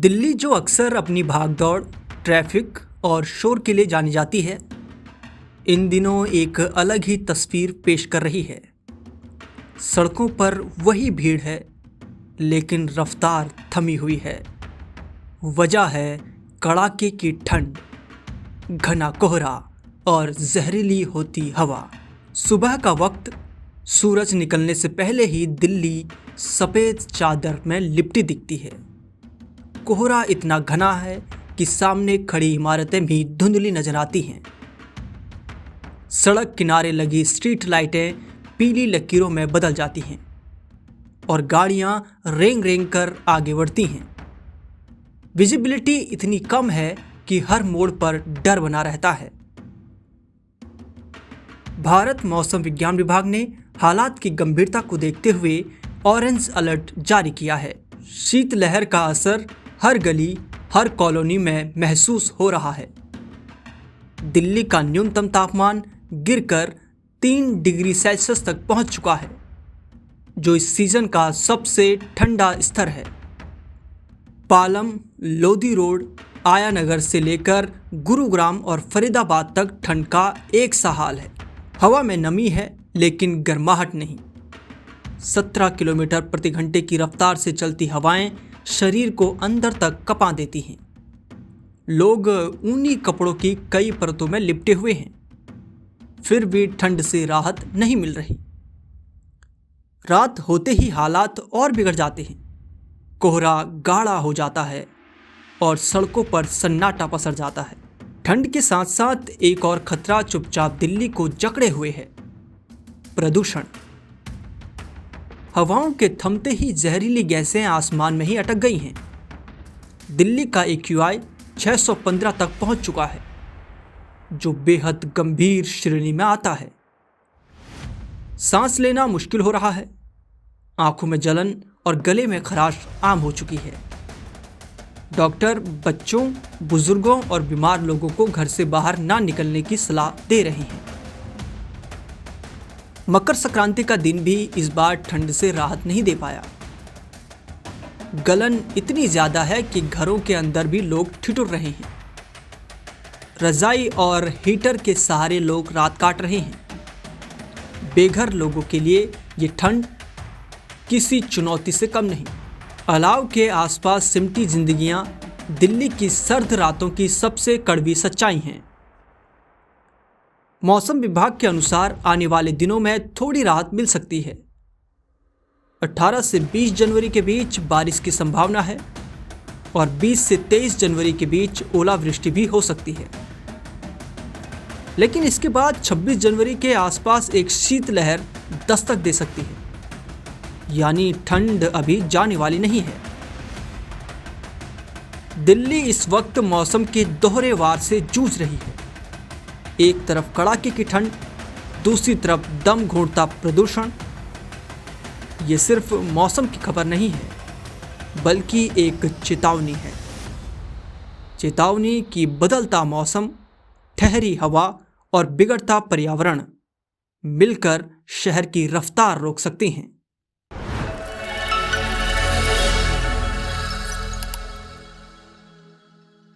दिल्ली जो अक्सर अपनी भागदौड़, ट्रैफिक और शोर के लिए जानी जाती है, इन दिनों एक अलग ही तस्वीर पेश कर रही है। सड़कों पर वही भीड़ है, लेकिन रफ्तार थमी हुई है। वजह है कड़ाके की ठंड, घना कोहरा और जहरीली होती हवा। सुबह का वक्त, सूरज निकलने से पहले ही दिल्ली सफ़ेद चादर में लिपटी दिखती है। कोहरा इतना घना है कि सामने खड़ी इमारतें भी धुंधली नजर आती हैं। सड़क किनारे लगी स्ट्रीट लाइटें पीली लकीरों में बदल जाती हैं और गाड़ियां रेंग रेंग कर आगे बढ़ती हैं। विजिबिलिटी इतनी कम है कि हर मोड़ पर डर बना रहता है। भारत मौसम विज्ञान विभाग ने हालात की गंभीरता को देखते हुए ऑरेंज अलर्ट जारी किया है। शीतलहर का असर हर गली, हर कॉलोनी में महसूस हो रहा है। दिल्ली का न्यूनतम तापमान गिरकर 3 डिग्री सेल्सियस तक पहुंच चुका है, जो इस सीजन का सबसे ठंडा स्तर है। पालम, लोधी रोड, आया नगर से लेकर गुरुग्राम और फरीदाबाद तक ठंड का एक सा हाल है। हवा में नमी है, लेकिन गर्माहट नहीं। 17 किलोमीटर प्रति घंटे की रफ्तार से चलती हवाएं शरीर को अंदर तक कपा देती हैं। लोग ऊनी कपड़ों की कई परतों में लिपटे हुए हैं, फिर भी ठंड से राहत नहीं मिल रही। रात होते ही हालात और बिगड़ जाते हैं। कोहरा गाढ़ा हो जाता है और सड़कों पर सन्नाटा पसर जाता है। ठंड के साथ साथ एक और खतरा चुपचाप दिल्ली को जकड़े हुए है, प्रदूषण। हवाओं के थमते ही जहरीली गैसें आसमान में ही अटक गई हैं। दिल्ली का AQI 615 तक पहुंच चुका है, जो बेहद गंभीर श्रेणी में आता है। सांस लेना मुश्किल हो रहा है, आंखों में जलन और गले में खराश आम हो चुकी है। डॉक्टर बच्चों, बुजुर्गों और बीमार लोगों को घर से बाहर ना निकलने की सलाह दे रहे हैं। मकर संक्रांति का दिन भी इस बार ठंड से राहत नहीं दे पाया। गलन इतनी ज्यादा है कि घरों के अंदर भी लोग ठिठुर रहे हैं। रजाई और हीटर के सहारे लोग रात काट रहे हैं। बेघर लोगों के लिए ये ठंड किसी चुनौती से कम नहीं। अलाव के आसपास सिमटी जिंदगियां दिल्ली की सर्द रातों की सबसे कड़वी सच्चाई हैं। मौसम विभाग के अनुसार आने वाले दिनों में थोड़ी राहत मिल सकती है। 18 से 20 जनवरी के बीच बारिश की संभावना है और 20 से 23 जनवरी के बीच ओलावृष्टि भी हो सकती है। लेकिन इसके बाद 26 जनवरी के आसपास एक शीतलहर दस्तक दे सकती है, यानी ठंड अभी जाने वाली नहीं है। दिल्ली इस वक्त मौसम के दोहरे वार से जूझ रही है। एक तरफ कड़ाके की ठंड, दूसरी तरफ दम घोंटता प्रदूषण। ये सिर्फ मौसम की खबर नहीं है, बल्कि एक चेतावनी है। चेतावनी कि बदलता मौसम, ठहरी हवा और बिगड़ता पर्यावरण मिलकर शहर की रफ्तार रोक सकते हैं।